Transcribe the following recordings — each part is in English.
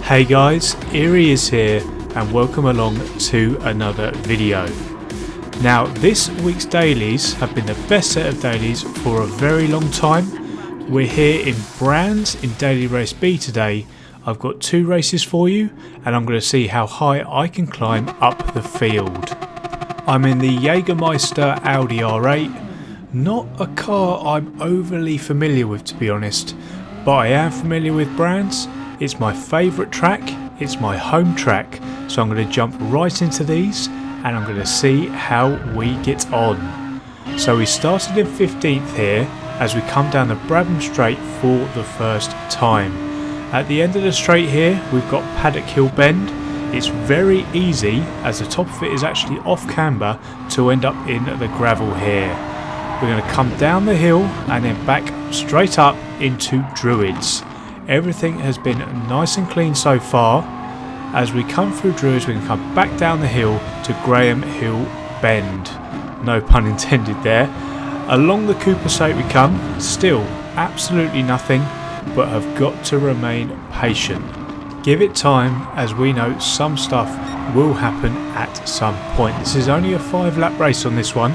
Hey guys, Eerie is here and welcome along to another video. Now this week's dailies have been the best set of dailies for a very long time. We're here in Brands in Daily Race B today. I've got two races for you and I'm going to see how high I can climb up the field. I'm in the Jägermeister Audi R8, not a car I'm overly familiar with to be honest, but I am familiar with Brands. It's my favourite track, it's my home track, so I'm going to jump right into these and I'm going to see how we get on. So we started in 15th here as we come down the Brabham Straight for the first time. At the end of the straight here we've got Paddock Hill Bend. It's very easy as the top of it is actually off camber to end up in the gravel here. We're going to come down the hill and then back straight up into Druids. Everything has been nice and clean so far. As we come through Druids, we can come back down the hill to Graham Hill Bend. No pun intended there. Along the Cooper State we come, still absolutely nothing, but have got to remain patient. Give it time, as we know some stuff will happen at some point. This is only a 5-lap race on this one,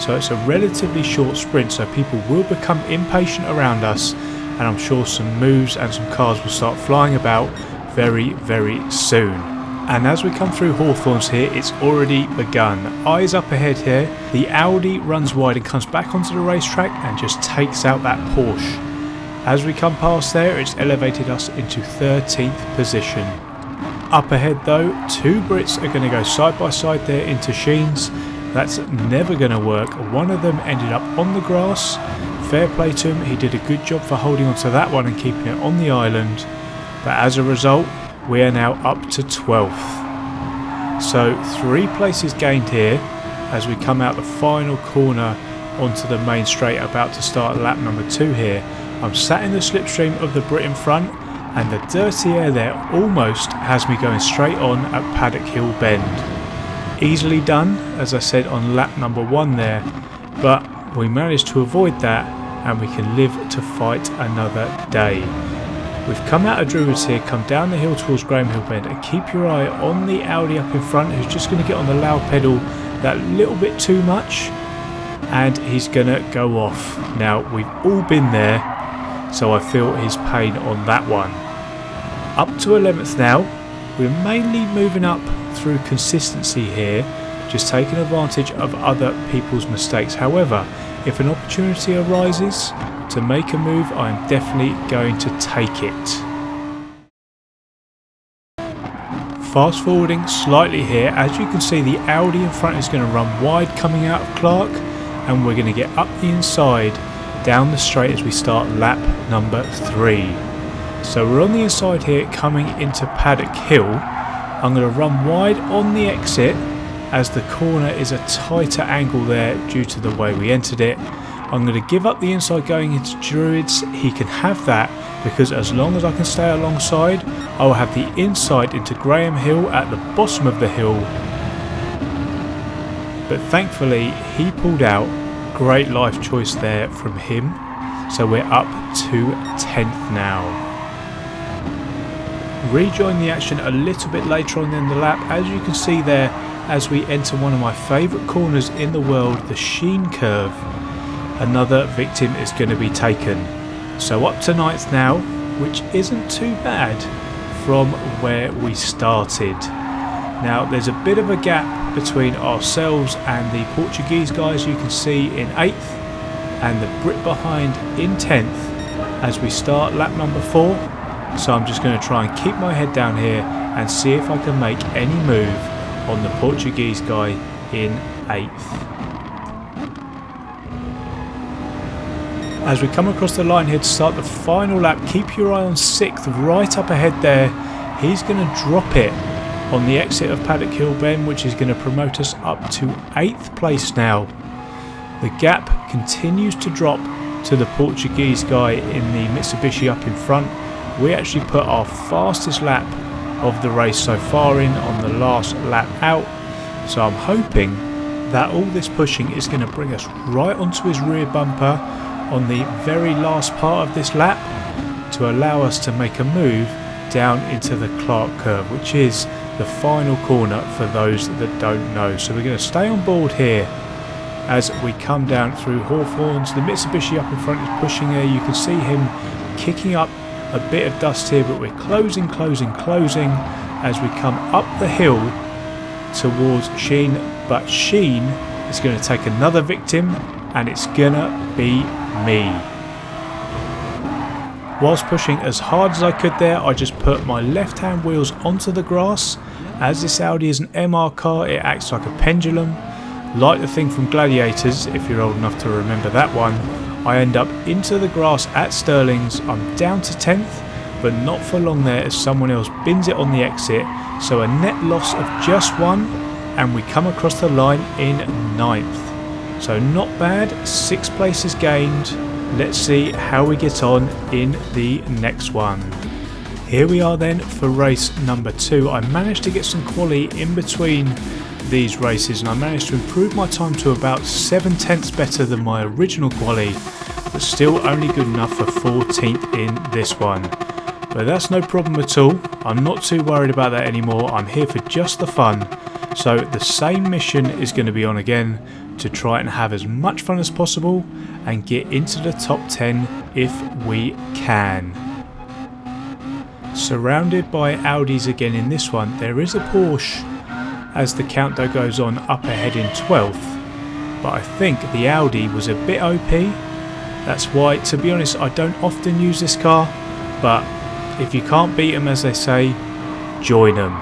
so it's a relatively short sprint, so people will become impatient around us. And I'm sure some moves and some cars will start flying about very soon. And as we come through Hawthorns here, it's already begun. Eyes up ahead here, the Audi runs wide and comes back onto the racetrack and just takes out that Porsche. As we come past there, it's elevated us into 13th position. Up ahead though, two Brits are going to go side by side there into Sheens. That's never going to work. One of them ended up on the grass. Fair play to him, he did a good job for holding on to that one and keeping it on the island, but as a result we are now up to 12th. So 3 places gained here as we come out the final corner onto the main straight, about to start lap number 2 here. I'm sat in the slipstream of the Brit in front and the dirty air there almost has me going straight on at Paddock Hill Bend. Easily done, as I said on lap number 1 there, but we managed to avoid that and we can live to fight another day. We've come out of Druids here, come down the hill towards Graham Hill Bend, and keep your eye on the Audi up in front who's just going to get on the loud pedal that little bit too much and he's going to go off. Now we've all been there, so I feel his pain on that one. Up to 11th now. We're mainly moving up through consistency here, just taking advantage of other people's mistakes. However, if an opportunity arises to make a move, I'm definitely going to take it. Fast forwarding slightly here, as you can see the Audi in front is going to run wide coming out of Clark, and we're going to get up the inside down the straight as we start lap number 3. So we're on the inside here coming into Paddock Hill. I'm going to run wide on the exit as the corner is a tighter angle there due to the way we entered it. I'm going to give up the inside going into Druids. He can have that because as long as I can stay alongside, I will have the inside into Graham Hill at the bottom of the hill. But thankfully he pulled out. Great life choice there from him. So we're up to 10th now. Rejoin the action a little bit later on in the lap, as you can see there, as we enter one of my favourite corners in the world, the Sheen curve. Another victim is going to be taken. So up to 9th now, which isn't too bad from where we started. Now there's a bit of a gap between ourselves and the Portuguese guys you can see in 8th and the Brit behind in 10th as we start lap number 4. So I'm just going to try and keep my head down here and see if I can make any move on the Portuguese guy in 8th. As we come across the line here to start the final lap, keep your eye on 6th right up ahead there. He's going to drop it on the exit of Paddock Hill Bend, which is going to promote us up to 8th place now. The gap continues to drop to the Portuguese guy in the Mitsubishi up in front. We actually put our fastest lap of the race so far in on the last lap out, so I'm hoping that all this pushing is going to bring us right onto his rear bumper on the very last part of this lap to allow us to make a move down into the Clark curve, which is the final corner for those that don't know. So we're going to stay on board here as we come down through Hawthorns. The Mitsubishi up in front is pushing here. You can see him kicking up a bit of dust here, but we're closing as we come up the hill towards Sheen. But Sheen is going to take another victim, and it's going to be me. Whilst pushing as hard as I could there, I just put my left hand wheels onto the grass. As this Audi is an MR car, it acts like a pendulum. Like the thing from Gladiators, if you're old enough to remember that one. I end up into the grass at Sterling's. I'm down to 10th, but not for long there as someone else bins it on the exit. So a net loss of just 1, and we come across the line in 9th. So not bad, 6 places gained. Let's see how we get on in the next one. Here we are then for race number 2. I managed to get some quali in between these races, and I managed to improve my time to about 7 tenths better than my original quali, but still only good enough for 14th in this one. But that's no problem at all. I'm not too worried about that anymore. I'm here for just the fun. So the same mission is going to be on again, to try and have as much fun as possible and get into the top 10 if we can. Surrounded by Audis again in this one. There is a Porsche as the countdown goes on up ahead in 12th, but I think the Audi was a bit OP. That's why, to be honest, I don't often use this car, but if you can't beat them, as they say, join them.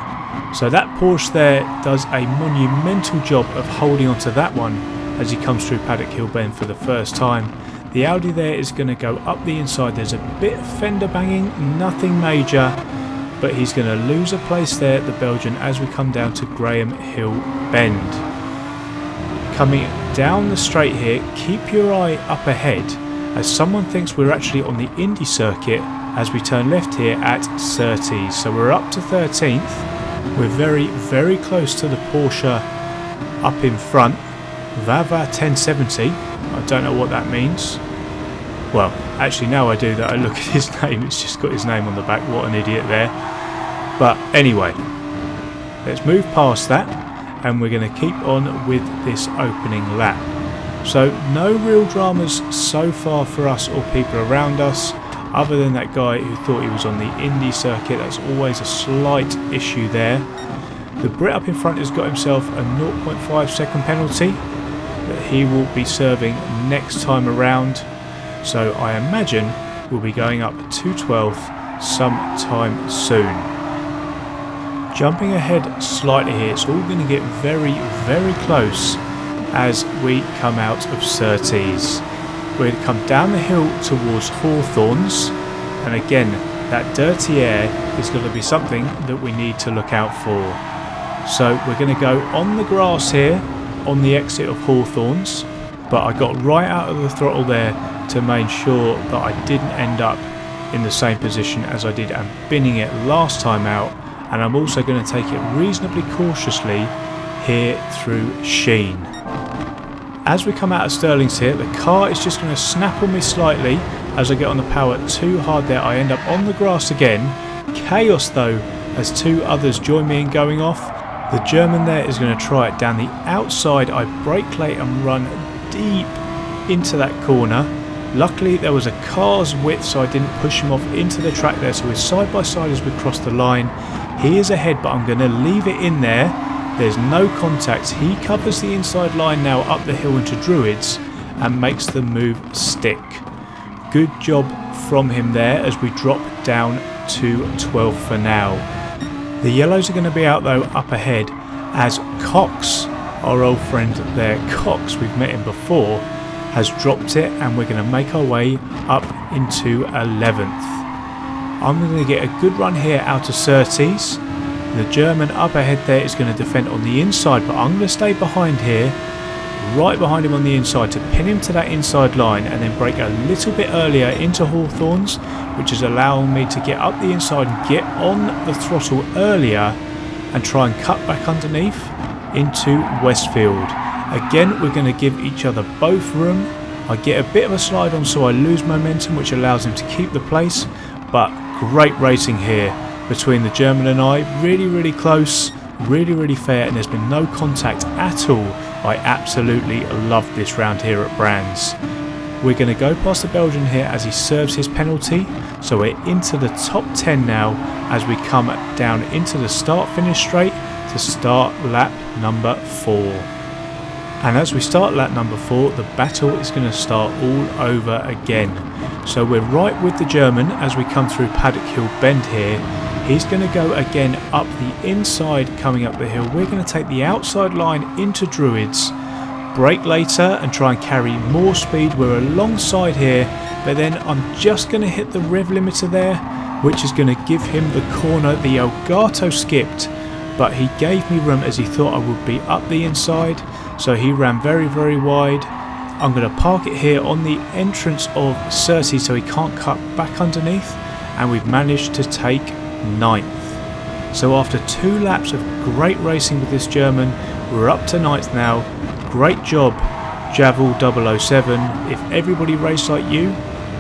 So that Porsche there does a monumental job of holding onto that one as he comes through Paddock Hill Bend for the first time. The Audi there is going to go up the inside. There's a bit of fender banging, nothing major, but he's going to lose a place there, the Belgian, as we come down to Graham Hill Bend. Coming down the straight here, keep your eye up ahead as someone thinks we're actually on the Indy circuit as we turn left here at Surtees. So we're up to 13th. We're very close to the Porsche up in front, Vava 1070. I don't know what that means. Well, actually now I do that, I look at his name, it's just got his name on the back. What an idiot there. But anyway, let's move past that, and we're going to keep on with this opening lap. So no real dramas so far for us or people around us, other than that guy who thought he was on the Indy circuit. That's always a slight issue there. The Brit up in front has got himself a 0.5 second penalty that he will be serving next time around. So I imagine we'll be going up to 12th sometime soon. Jumping ahead slightly here, it's all going to get very close as we come out of Surtees. We're going to come down the hill towards Hawthorns, and again that dirty air is going to be something that we need to look out for. So we're going to go on the grass here on the exit of Hawthorns, but I got right out of the throttle there to make sure that I didn't end up in the same position as I did and binning it last time out, and I'm also going to take it reasonably cautiously here through Sheen. As we come out of Sterling's here, the car is just going to snap on me slightly as I get on the power too hard there. I end up on the grass again. Chaos though, as 2 others join me in going off. The German there is going to try it down the outside. I brake late and run deep into that corner. Luckily there was a car's width, so I didn't push him off into the track there. So we're side by side as we cross the line. He is ahead, but I'm going to leave it in there. There's no contact. He covers the inside line now up the hill into Druids and makes the move stick. Good job from him there as we drop down to 12 for now. The yellows are going to be out though up ahead as Cox, our old friend there, Cox, we've met him before, has dropped it, and we're going to make our way up into 11th. I'm going to get a good run here out of Surtees. The German up ahead there is going to defend on the inside, but I'm going to stay behind here, right behind him on the inside, to pin him to that inside line and then brake a little bit earlier into Hawthorns, which is allowing me to get up the inside and get on the throttle earlier and try and cut back underneath into Westfield. Again, we're going to give each other both room. I get a bit of a slide on, so I lose momentum, which allows him to keep the place, but great racing here. between the German and I. Really close, really fair, and there's been no contact at all. I absolutely love this round here at Brands. We're going to go past the Belgian here as he serves his penalty, so we're into the top 10 now as we come down into the start-finish straight to start lap number 4. And as we start lap number 4, the battle is going to start all over again. So we're right with the German as we come through Paddock Hill Bend here. He's going to go again up the inside coming up the hill. We're going to take the outside line into Druids, brake later and try and carry more speed. We're alongside here, but then I'm just going to hit the rev limiter there, which is going to give him the corner. The Elgato skipped, but he gave me room as he thought I would be up the inside, so he ran very wide. I'm going to park it here on the entrance of Cersei so he can't cut back underneath, and we've managed to take 9th. So after 2 laps of great racing with this German, we're up to 9th now. Great job, Javel 007. If everybody raced like you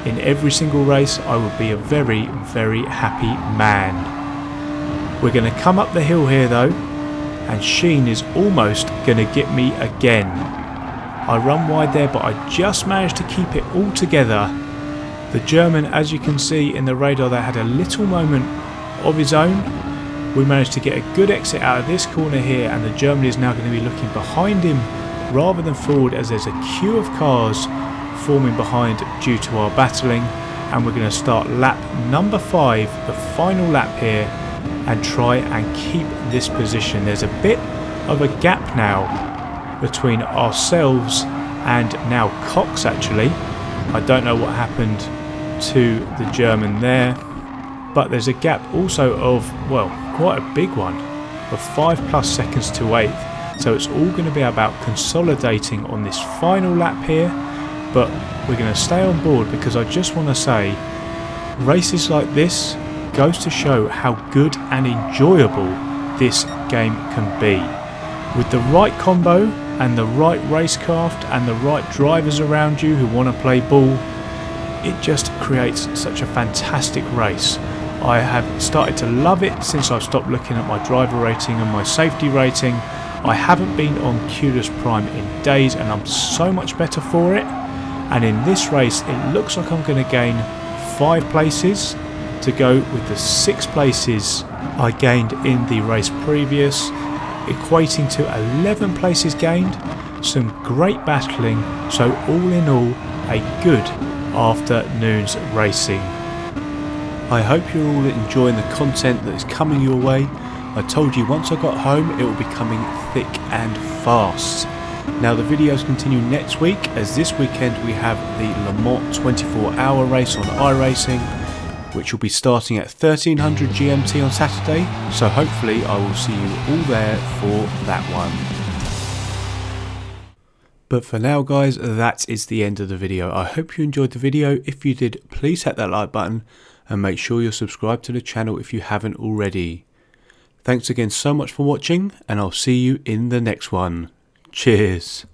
in every single race, I would be a very happy man. We're going to come up the hill here though, and Sheen is almost going to get me again. I run wide there, but I just managed to keep it all together. The German, as you can see in the radar, there had a little moment of his own. We managed to get a good exit out of this corner here, and the German is now going to be looking behind him rather than forward as there's a queue of cars forming behind due to our battling. And we're going to start lap number 5, the final lap here, and try and keep this position. There's a bit of a gap now between ourselves and now Cox actually. I don't know what happened to the German there, but there's a gap also of, well, quite a big one, of 5+ seconds to 8th. So it's all going to be about consolidating on this final lap here, but we're going to stay on board because I just want to say races like this goes to show how good and enjoyable this game can be. With the right combo and the right racecraft and the right drivers around you who want to play ball, it just creates such a fantastic race. I have started to love it since I've stopped looking at my driver rating and my safety rating. I haven't been on Cudus Prime in days and I'm so much better for it. And in this race it looks like I'm going to gain 5 places to go with the 6 places I gained in the race previous, equating to 11 places gained. Some great battling, so all in all a good afternoon's racing. I hope you're all enjoying the content that is coming your way. I told you once I got home it will be coming thick and fast. Now the videos continue next week, as this weekend we have the Le Mans 24-hour race on iRacing, which will be starting at 1300 GMT on Saturday, so hopefully I will see you all there for that one. But for now guys, that is the end of the video. I hope you enjoyed the video. If you did, please hit that like button and make sure you're subscribed to the channel if you haven't already. Thanks again so much for watching, and I'll see you in the next one. Cheers.